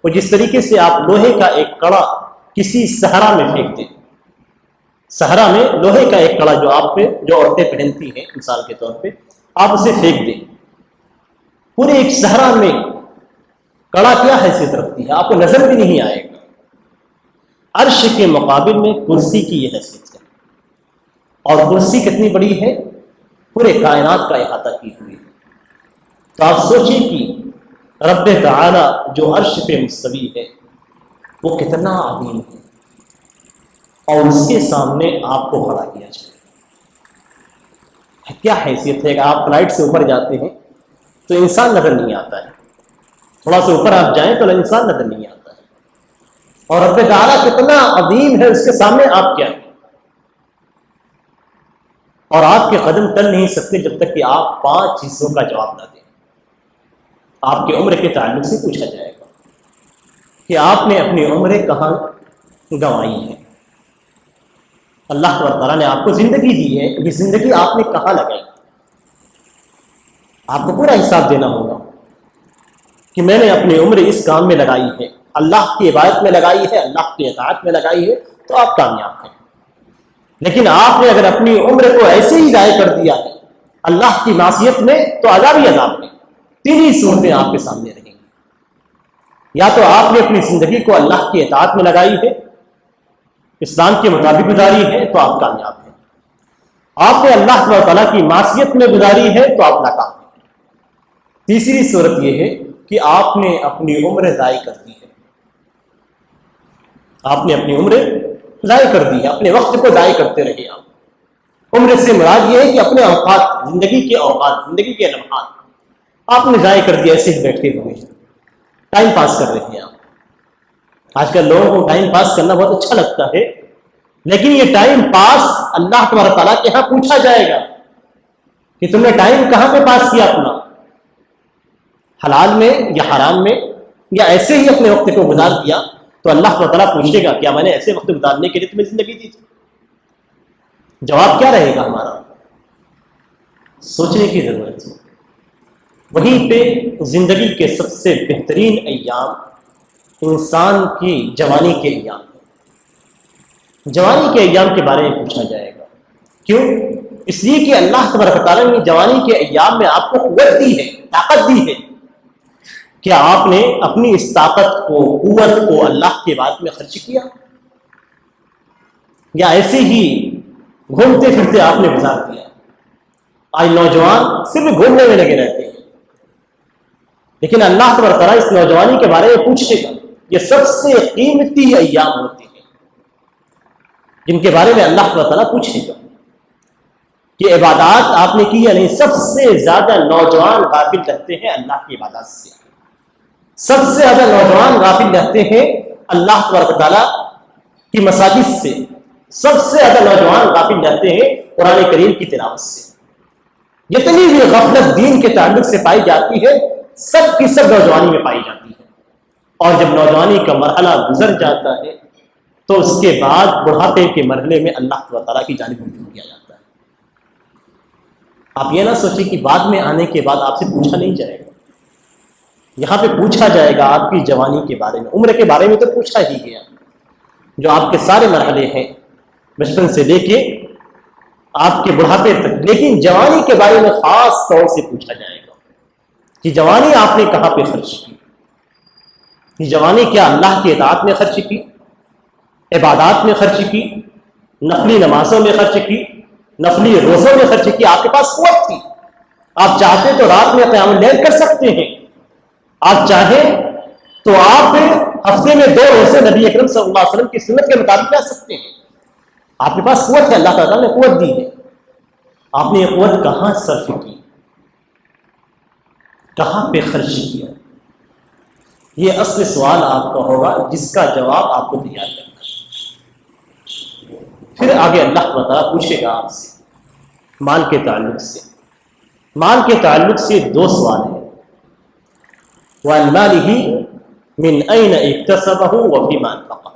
وہ جس طریقے سے آپ لوہے کا ایک کڑا کسی صحرا میں پھینک دیں، صحرا میں لوہے کا ایک کڑا جو عورتیں پہنتی ہیں مثال کے طور پہ، آپ اسے پھینک دیں پورے ایک صحرا میں کڑا کیا حیثیت رکھتی ہے، آپ کو نظر بھی نہیں آئے گا۔ عرش کے مقابل میں کرسی کی یہ حیثیت ہے، اور کرسی کتنی بڑی ہے؟ پورے کائنات کا احاطہ کی ہوئی ہے۔ تو آپ سوچیں کہ رب تعالی جو عرش پہ مستوی ہے وہ کتنا عظیم ہے، اور اس کے سامنے آپ کو کھڑا کیا جائے، کیا حیثیت ہے کہ آپ فلائٹ سے اوپر جاتے ہیں تو انسان نظر نہیں آتا ہے، تھوڑا سا اوپر آپ جائیں تو انسان نظر نہیں آتا ہے، اور رب تعالیٰ کتنا عظیم ہے، اس کے سامنے آپ کیا ہیں، اور آپ کے قدم ٹل نہیں سکتے جب تک کہ آپ 5 چیزوں کا جواب نہ دیں۔ آپ کی عمر کے تعلق سے پوچھا جائے گا کہ آپ نے اپنی عمریں کہاں گنوائی ہیں، اللہ تعالیٰ نے آپ کو زندگی دی ہے، یہ زندگی آپ نے کہاں لگائی، آپ کو پورا حساب دینا ہوگا کہ میں نے اپنی عمر اس کام میں لگائی ہے، اللہ کی عبادت میں لگائی ہے، اللہ کی اطاعت میں لگائی ہے، تو آپ کامیاب ہیں۔ لیکن آپ نے اگر اپنی عمر کو ایسے ہی ضائع کر دیا ہے اللہ کی معصیت میں، تو عذاب ہی عذاب ہے۔ 3 ہی صورتیں آپ کے سامنے رہیں گی، یا تو آپ نے اپنی زندگی کو اللہ کی اطاعت میں لگائی ہے، اسلام کے مطابق گزاری ہے، تو آپ کامیاب ہیں، آپ نے اللہ تعالیٰ کی معصیت میں گزاری ہے تو آپ ناکام ہیں۔ تیسری صورت یہ ہے کہ آپ نے اپنی عمر ضائع کر دی ہے، آپ نے اپنی عمر ضائع کر دی ہے، اپنے وقت کو ضائع کرتے رہے آپ۔ عمر سے مراد یہ ہے کہ اپنے اوقات، زندگی کے اوقات، زندگی کے لمحات آپ نے ضائع کر دیا، ایسے ہی بیٹھے ہوئے ہیں، ٹائم پاس کر رہے ہیں آپ۔ آج کل لوگوں کو ٹائم پاس کرنا بہت اچھا لگتا ہے، لیکن یہ ٹائم پاس اللہ تبارک تعالیٰ کے ہاں پوچھا جائے گا کہ تم نے ٹائم کہاں پہ پاس کیا اپنا، حلال میں یا حرام میں، یا ایسے ہی اپنے وقت کو گزار دیا، تو اللہ تعالیٰ پوچھے گا کیا میں نے ایسے وقت گزارنے کے لیے تمہیں زندگی دی تھی؟ جواب کیا رہے گا ہمارا؟ سوچنے کی ضرورت ہے۔ وہیں پہ زندگی کے سب سے بہترین ایام انسان کی جوانی کے ایام، جوانی کے ایام کے بارے میں پوچھا جائے گا۔ کیوں؟ اس لیے کہ اللہ تبارک تعالیٰ نے جوانی کے ایام میں آپ کو قوت دی ہے، طاقت دی ہے۔ کیا آپ نے اپنی اس طاقت کو، قوت کو اللہ کے بات میں خرچ کیا، یا ایسے ہی گھومتے پھرتے آپ نے گزار دیا؟ آج نوجوان صرف گھومنے میں لگے رہتے ہیں، لیکن اللہ تبارک تعالیٰ اس نوجوانی کے بارے میں پوچھے گا۔ یہ سب سے قیمتی ایام ہوتے ہیں جن کے بارے میں اللہ تعالیٰ پوچھے گا کہ عبادات آپ نے کی یا نہیں۔ سب سے زیادہ نوجوان غافل رہتے ہیں اللہ کی عبادات سے، سب سے زیادہ نوجوان غافل رہتے ہیں اللہ تبارک تعالیٰ کی مساجد سے، سب سے زیادہ نوجوان غافل رہتے ہیں قرآن کریم کی تلاوت سے۔ جتنی بھی غفلت دین کے تعلق سے پائی جاتی ہے، سب کی سب نوجوانی میں پائی جاتی ہے، اور جب نوجوانی کا مرحلہ گزر جاتا ہے تو اس کے بعد بڑھاپے کے مرحلے میں اللہ تعالیٰ کی جانب رجوع کیا جاتا ہے۔ آپ یہ نہ سوچیں کہ بعد میں آنے کے بعد آپ سے پوچھا نہیں جائے گا، یہاں پہ پوچھا جائے گا آپ کی جوانی کے بارے میں، عمر کے بارے میں تو پوچھا ہی گیا، جو آپ کے سارے مرحلے ہیں بچپن سے لے کے آپ کے بڑھاپے تک، لیکن جوانی کے بارے میں خاص طور سے پوچھا جائے گا کہ جوانی آپ نے کہاں پہ خرچ کی، یہ جوانی کیا اللہ کی اطاعت میں خرچ کی، عبادات میں خرچ کی، نفلی نمازوں میں خرچ کی، نفلی روزوں میں خرچ کی؟ آپ کے پاس قوت تھی، آپ چاہتے تو رات میں قیام اللیل کر سکتے ہیں، آپ چاہیں تو آپ ہفتے میں 2 روزے نبی اکرم صلی اللہ علیہ وسلم کی سنت کے مطابق کر سکتے ہیں۔ آپ کے پاس قوت ہے، اللہ تعالیٰ نے قوت دی ہے، آپ نے یہ قوت کہاں صرف کی، کہاں پہ خرچ کیا؟ یہ اصل سوال آپ کا ہوگا جس کا جواب آپ کو تیار کرنا ہے۔ پھر آگے اللہ تعالیٰ پوچھے گا آپ سے مال کے تعلق سے۔ مال کے تعلق سے 2 سوال ہیں، وَعَنْ مَالِهِ مِنْ أَيْنَ اكْتَسَبَهُ وَفِيمَا أَنْفَقَهُ۔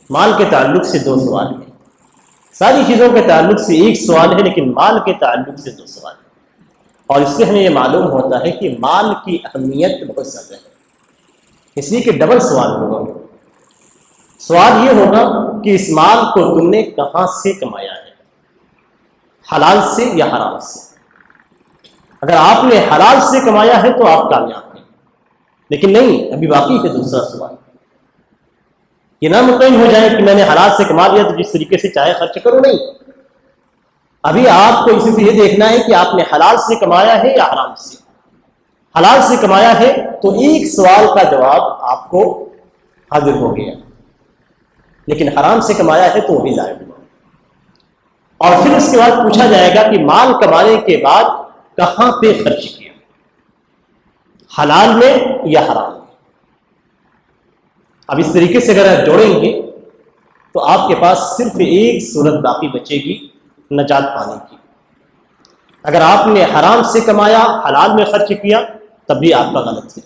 مال کے تعلق سے 2 سوال ہیں، ساری چیزوں کے تعلق سے 1 سوال ہے، لیکن مال کے تعلق سے 2 سوال ہیں، اور اس سے ہمیں یہ معلوم ہوتا ہے کہ مال کی اہمیت بہت زیادہ ہے، اس لیے کہ ڈبل سوال ہوگا۔ سوال یہ ہوگا کہ اس مال کو تم نے کہاں سے کمایا ہے، حلال سے یا حرام سے، اگر آپ نے حلال سے کمایا ہے تو آپ کامیاب ہیں، لیکن نہیں، ابھی باقی ہے دوسرا سوال۔ یہ نہ مطمئن ہو جائے کہ میں نے حلال سے کما لیا تو جس طریقے سے چاہے خرچ کرو، نہیں، ابھی آپ کو اسی سے یہ دیکھنا ہے کہ آپ نے حلال سے کمایا ہے یا حرام سے۔ حلال سے کمایا ہے تو ایک سوال کا جواب آپ کو حاضر ہو گیا، لیکن حرام سے کمایا ہے تو وہ بھی ضائع ہوا۔ اور پھر اس کے بعد پوچھا جائے گا کہ مال کمانے کے بعد کہاں پہ خرچ کیا، حلال میں یا حرام میں۔ اب اس طریقے سے اگر آپ جوڑیں گے تو آپ کے پاس صرف ایک صورت باقی بچے گی نجات پانے کی۔ اگر آپ نے حرام سے کمایا، حلال میں خرچ کیا، تب بھی آپ کا غلط ہے۔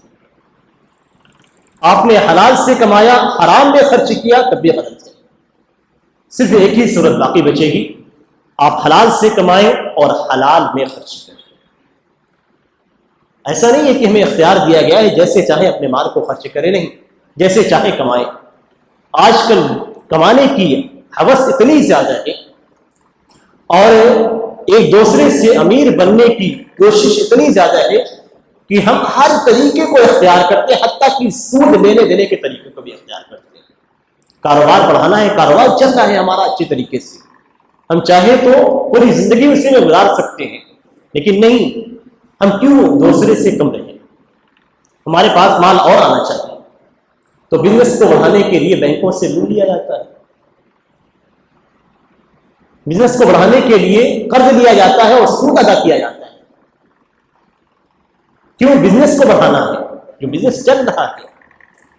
آپ نے حلال سے کمایا، حرام میں خرچ کیا، تب بھی غلط ہے۔ صرف ایک ہی صورت باقی بچے گی، آپ حلال سے کمائیں اور حلال میں خرچ کریں۔ ایسا نہیں ہے کہ ہمیں اختیار دیا گیا ہے جیسے چاہے اپنے مال کو خرچ کرے، نہیں، جیسے چاہے کمائیں۔ آج کل کمانے کی ہوس اتنی زیادہ ہے اور ایک دوسرے سے امیر بننے کی کوشش اتنی زیادہ ہے کہ ہم ہر طریقے کو اختیار کرتے ہیں، حتیٰ کہ سود لینے دینے کے طریقے کو بھی اختیار کرتے ہیں۔ کاروبار بڑھانا ہے، کاروبار چل رہا ہے ہمارا اچھی طریقے سے، ہم چاہیں تو پوری زندگی اسی میں گزار سکتے ہیں، لیکن نہیں، ہم کیوں دوسرے سے کم رہیں؟ ہمارے پاس مال اور آنا چاہیے، تو بزنس کو بڑھانے کے لیے بینکوں سے لون لیا جاتا ہے، بزنس کو بڑھانے کے لیے قرض لیا جاتا ہے اور سود ادا کیا جاتا ہے۔ کیوں؟ بزنس کو بڑھانا ہے۔ جو بزنس چل رہا ہے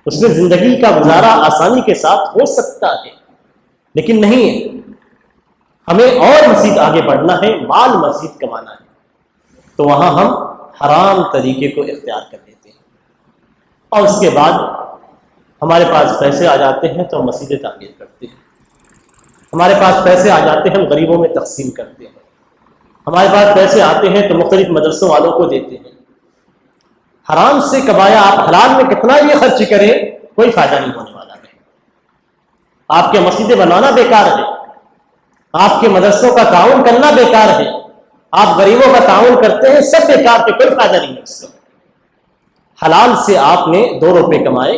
اس میں زندگی کا گزارا آسانی کے ساتھ ہو سکتا ہے، لیکن نہیں ہے، ہمیں اور مزید آگے بڑھنا ہے، مال مزید کمانا ہے، تو وہاں ہم حرام طریقے کو اختیار کر لیتے ہیں۔ اور اس کے بعد ہمارے پاس پیسے آ جاتے ہیں تو ہم مسجدیں تعمیر کرتے ہیں، ہمارے پاس پیسے آ جاتے ہیں ہم غریبوں میں تقسیم کرتے ہیں، ہمارے پاس پیسے آتے ہیں تو مختلف مدرسوں والوں کو دیتے ہیں۔ حرام سے کمایا آپ حلال میں کتنا یہ خرچ کریں، کوئی فائدہ نہیں ہونے والا ہے۔ آپ کے مسجدیں بنانا بیکار ہے، آپ کے مدرسوں کا تعاون کرنا بیکار ہے، آپ غریبوں کا تعاون کرتے ہیں، سب بیکار ہے، کوئی فائدہ نہیں ہے اس کا۔ حلال سے آپ نے 2 روپے کمائے،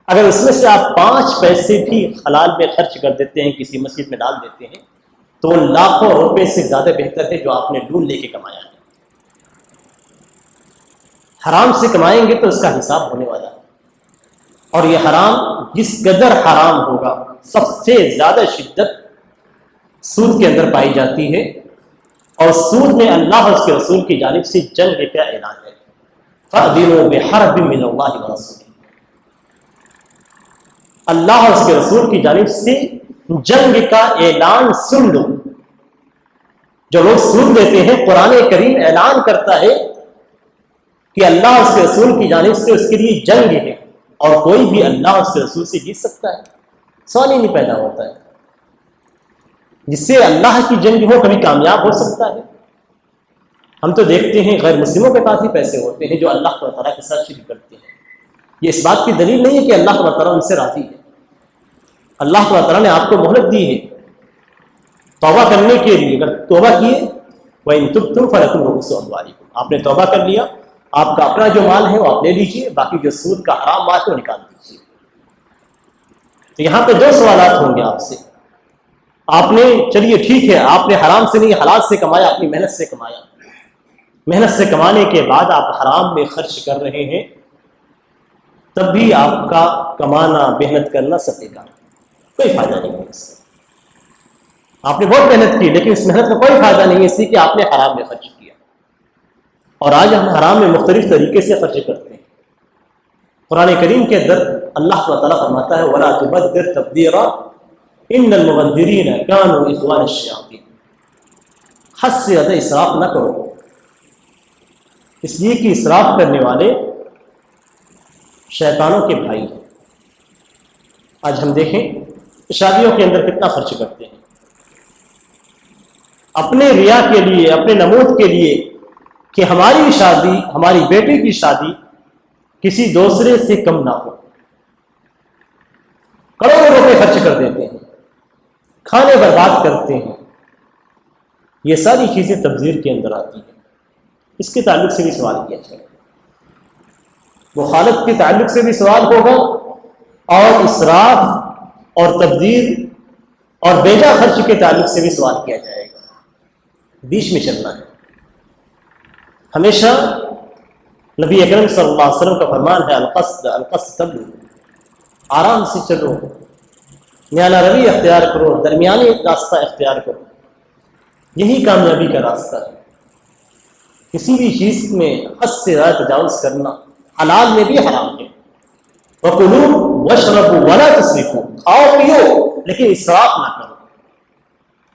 اگر اس میں سے آپ 5 پیسے بھی حلال میں خرچ کر دیتے ہیں، کسی مسجد میں ڈال دیتے ہیں، تو لاکھوں روپے سے زیادہ بہتر ہے جو آپ نے لون لے کے کمایا ہے۔ حرام سے کمائیں گے تو اس کا حساب ہونے والا ہے، اور یہ حرام جس قدر حرام ہوگا، سب سے زیادہ شدت سود کے اندر پائی جاتی ہے، اور سود میں اللہ اور اس کے رسول کی جانب سے جنگ کا اعلان ہے۔ فَأْذِنُوا بِحَرْبٍ مِّنَ اللَّهِ وَرَسُولِهِ، اللہ اور اس کے رسول کی جانب سے جنگ کا اعلان سن لو۔ جو لوگ سود لیتے ہیں، قرآن کریم اعلان کرتا ہے کہ اللہ اور اس کے رسول کی جانب سے اس کے لیے جنگ ہے، اور کوئی بھی اللہ اور اس کے رسول سے جیت سکتا ہے، سوال ہی نہیں پیدا ہوتا ہے۔ جس سے اللہ کی جنگ ہو، کبھی کامیاب ہو سکتا ہے؟ ہم تو دیکھتے ہیں غیر مسلموں کے پاس ہی پیسے ہوتے ہیں جو اللہ تعالیٰ کے ساتھ شرک کرتے ہیں۔ یہ اس بات کی دلیل نہیں ہے کہ اللہ تعالیٰ ان سے راضی ہے۔ اللہ تعالیٰ نے آپ کو مہلت دی ہے توبہ کرنے کے لیے، اگر توبہ کیے وَإِن تُبْتُمْ فَلَكُمْ رُءُوسُ أَمْوَالِكُمْ، آپ نے توبہ کر لیا، آپ کا اپنا جو مال ہے وہ آپ لے لیجیے، باقی جو سود کا حرام مال ہے وہ نکال دیجیے۔ تو یہاں پہ 2 سوالات ہوں گے آپ سے۔ آپ نے، چلیے ٹھیک ہے، آپ نے حرام سے نہیں حلال سے کمایا، اپنی محنت سے کمایا، محنت سے کمانے کے بعد آپ حرام میں خرچ کر رہے ہیں، تب بھی آپ کا کمانا، محنت کرنا سب بیکار، کوئی فائدہ نہیں ہے اس سے۔ آپ نے بہت محنت کی لیکن اس محنت کا کوئی فائدہ نہیں ہے، اس لیے کہ آپ نے حرام میں خرچ کیا۔ اور آج ہم حرام میں مختلف طریقے سے خرچ کرتے ہیں۔ قرآن کریم کے اندر اللہ تعالیٰ فرماتا ہے وَلَا تُبَذِّرْ تَبْذِيرًا إِنَّ الْمُبَذِّرِينَ كَانُوا إِخْوَانَ الشَّيَاطِينِ، حد سے زیادہ اسراف نہ کرو، اس لیے کہ اسراف کرنے والے شیطانوں کے بھائی ہیں۔ آج ہم دیکھیں شادیوں کے اندر کتنا خرچ کرتے ہیں، اپنے ریا کے لیے، اپنے نمود کے لیے کہ ہماری شادی، ہماری بیٹی کی شادی کسی دوسرے سے کم نہ ہو، کروڑوں روپے خرچ کر دیتے ہیں، کھانے برباد کرتے ہیں۔ یہ ساری چیزیں تبذیر کے اندر آتی ہیں۔ اس کے تعلق سے بھی سوال کیا جائے گا، مخالفت کے تعلق سے بھی سوال ہوگا، اور اسراف اور تبذیر اور بیجا خرچ کے تعلق سے بھی سوال کیا جائے گا۔ بیچ میں چلنا ہے۔ ہمیشہ نبی اکرم صلی اللہ علیہ وسلم کا فرمان ہے القصد القصد تبلغ، آرام سے چلو، میانہ روی اختیار کرو، درمیانی راستہ اختیار کرو، یہی کامیابی کا راستہ ہے۔ کسی بھی چیز میں حد سے زیادہ تجاوز کرنا حلال میں بھی حرام ہے۔ وَكُلُوا وَاشْرَبُوا وَلَا تُسْرِفُوا، کھاؤ پیو لیکن اسراف نہ کرو۔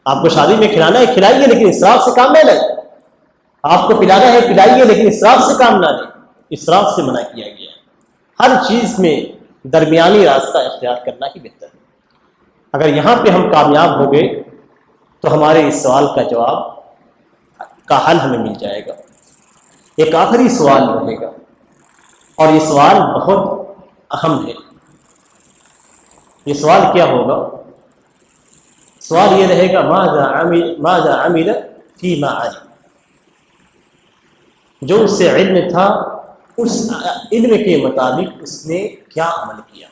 آپ کو شادی میں کھلانا ہے کھلائیے لیکن اسراف سے کام نہ لیں، آپ کو پلانا ہے پلائیے لیکن اسراف سے کام نہ لیں، اسراف سے منع کیا گیا ہے۔ ہر چیز میں درمیانی راستہ اختیار کرنا ہی بہتر ہے۔ اگر یہاں پہ ہم کامیاب ہو گئے تو ہمارے اس سوال کا جواب کا حل ہمیں مل جائے گا۔ ایک آخری سوال رہے گا اور یہ سوال بہت اہم ہے۔ یہ سوال کیا ہوگا؟ سوال یہ رہے گا ماذا عمل فیما علم، جو اس سے علم تھا اس علم کے مطابق اس نے کیا عمل کیا۔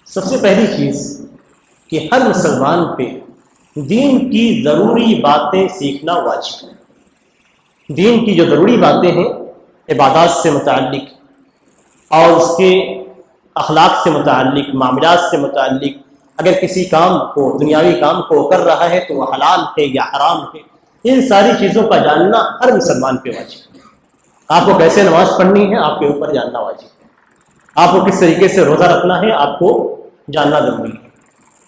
سب سے پہلی چیز کہ ہر مسلمان پہ دین کی ضروری باتیں سیکھنا واجب ہے۔ دین کی جو ضروری باتیں ہیں عبادات سے متعلق اور اس کے اخلاق سے متعلق، معاملات سے متعلق، اگر کسی کام کو دنیاوی کام کو کر رہا ہے تو وہ حلال ہے یا حرام ہے، ان ساری چیزوں کا جاننا ہر مسلمان پہ واجب ہے۔ آپ کو کیسے نماز پڑھنی ہے آپ کے اوپر جاننا واجب ہے، آپ کو کس طریقے سے روزہ رکھنا ہے آپ کو جاننا ضروری ہے۔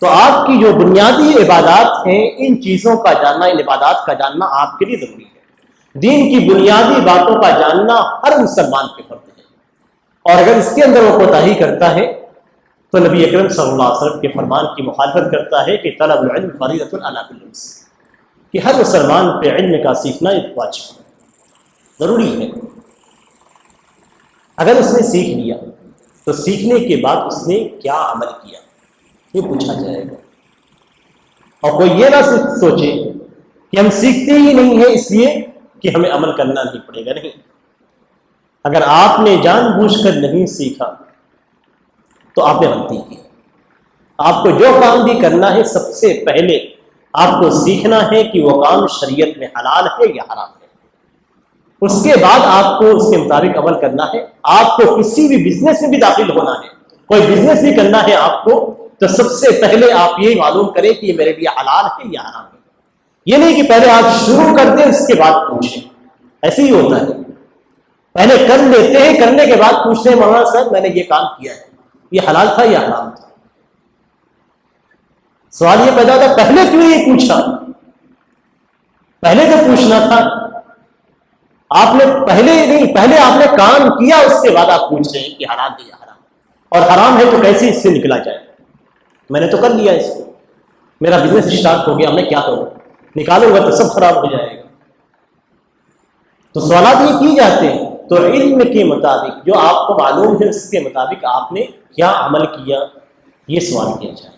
تو آپ کی جو بنیادی عبادات ہیں ان چیزوں کا جاننا، ان عبادات کا جاننا آپ کے لیے ضروری ہے۔ دین کی بنیادی باتوں کا جاننا ہر مسلمان پہ فرض ہے، اور اگر اس کے اندر وہ کوتاہی کرتا ہے تو نبی اکرم صلی اللہ علیہ وسلم کے فرمان کی مخالفت کرتا ہے کہ طلب العلم فریضۃ علی کل مسلم، کہ ہر مسلمان پہ علم کا سیکھنا ایک واجب ہے، ضروری ہے۔ اگر اس نے سیکھ لیا تو سیکھنے کے بعد اس نے کیا عمل کیا یہ پوچھا جائے گا۔ اور کوئی یہ نہ سوچے کہ ہم سیکھتے ہی نہیں ہیں اس لیے کہ ہمیں عمل کرنا نہیں پڑے گا، نہیں۔ اگر آپ نے جان بوجھ کر نہیں سیکھا تو آپ نے غلطی کی۔ آپ کو جو کام بھی کرنا ہے سب سے پہلے آپ کو سیکھنا ہے کہ وہ کام شریعت میں حلال ہے یا حرام ہے، اس کے بعد آپ کو اس کے مطابق عمل کرنا ہے۔ آپ کو کسی بھی بزنس میں بھی داخل ہونا ہے، کوئی بزنس بھی کرنا ہے آپ کو، تو سب سے پہلے آپ یہ معلوم کریں کہ یہ میرے لیے حلال ہے یا حرام ہے۔ یہ نہیں کہ پہلے آپ شروع کر دیں اس کے بعد پوچھیں، ایسے ہی ہوتا ہے۔ پہلے کر لیتے ہیں، کرنے کے بعد پوچھتے ہیں مولانا صاحب میں نے یہ کام کیا ہے، یہ حلال تھا یا حرام تھا؟ سوال یہ پیدا ہوتا پہلے کیوں نہیں پوچھا؟ پہلے تو پوچھنا تھا، آپ نے پہلے آپ نے کام کیا، اس کے بعد آپ پوچھ رہے ہیں کہ حلال ہے یا حرام، اور حرام ہے تو کیسے اس سے نکلا جائے؟ میں نے تو کر لیا اس کو، میرا بزنس اسٹارٹ ہو گیا، میں کیا کروں؟ نکالوں گا تو سب خراب ہو جائے گا۔ تو سوالات یہ کی جاتے ہیں، تو علم کے مطابق جو آپ کو معلوم ہے اس کے مطابق آپ نے کیا عمل کیا یہ سوال کیا جائے۔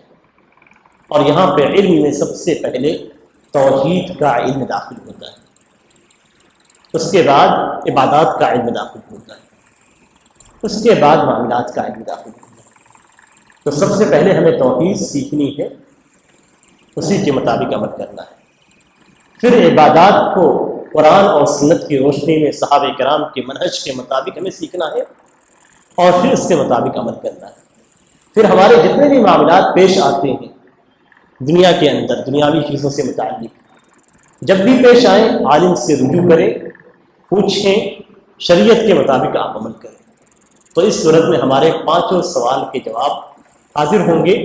اور یہاں پہ علم میں سب سے پہلے توحید کا علم داخل ہوتا ہے، اس کے بعد عبادات کا علم داخل ہوتا ہے، اس کے بعد معاملات کا علم داخل ہوتا ہے۔ تو سب سے پہلے ہمیں توحید سیکھنی ہے، اسی کے مطابق عمل کرنا ہے۔ پھر عبادات کو قرآن اور سنت کی روشنی میں صحابہ کرام کے منہج کے مطابق ہمیں سیکھنا ہے، اور پھر اس کے مطابق عمل کرنا ہے۔ پھر ہمارے جتنے بھی معاملات پیش آتے ہیں دنیا کے اندر دنیاوی چیزوں سے متعلق، جب بھی پیش آئیں عالم سے رجوع کریں، پوچھیں، شریعت کے مطابق آپ عمل کریں۔ تو اس صورت میں ہمارے پانچوں سوال کے جواب حاضر ہوں گے،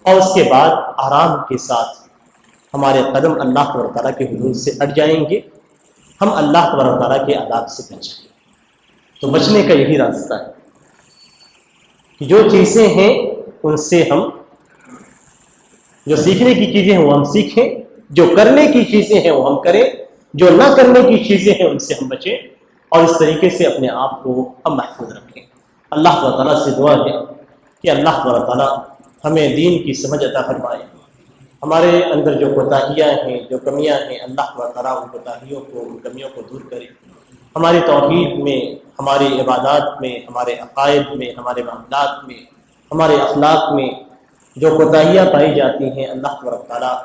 اور اس کے بعد آرام کے ساتھ ہمارے قدم اللہ تبارک تعالیٰ کے حضور سے ہٹ جائیں گے، ہم اللہ تبارک تعالیٰ کے عذاب سے بچیں گے۔ تو بچنے کا یہی راستہ ہے کہ جو چیزیں ہیں ان سے ہم، جو سیکھنے کی چیزیں ہیں وہ ہم سیکھیں، جو کرنے کی چیزیں ہیں وہ ہم کریں، جو نہ کرنے کی چیزیں ہیں ان سے ہم بچیں، اور اس طریقے سے اپنے آپ کو ہم محفوظ رکھیں۔ اللہ تبارک تعالیٰ سے دعا ہے کہ اللہ تبارک تعالیٰ ہمیں دین کی سمجھ عطا فرمائے، ہمارے اندر جو کوتاہیاں ہیں، جو کمیاں ہیں، اللہ تعالیٰ ان کوتاہیوں کو، ان کمیوں کو دور کرے. ہماری توحید میں، ہماری عبادات میں، ہمارے عقائد میں، ہمارے معاملات میں، ہمارے اخلاق میں جو کوتاہیاں پائی جاتی ہیں، اللہ تعالیٰ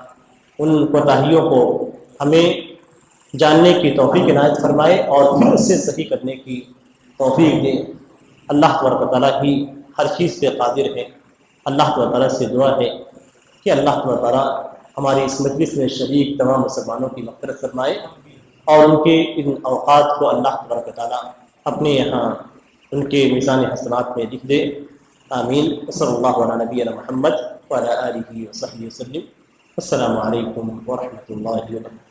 ان کوتاہیوں کو ہمیں جاننے کی توفیق عنایت فرمائے اور پھر اس سے صحیح کرنے کی توفیق دے. اللہ تبارک تعالیٰ ہی ہر چیز پہ قادر ہے. اللہ تعالیٰ سے دعا ہے کہ اللہ تعالیٰ ہماری اس مجلس میں شریک تمام مسلمانوں کی مغفرت فرمائے اور ان کے ان اوقات کو اللہ تبارک تعالیٰ اپنے یہاں ان کے میزان حسنات میں لکھ دے. آمین. صلی اللہ علیہ نبینا محمد وعلی آلہ وصحبہ وسلم. السلام علیکم ورحمۃ اللہ وبرکاتہ.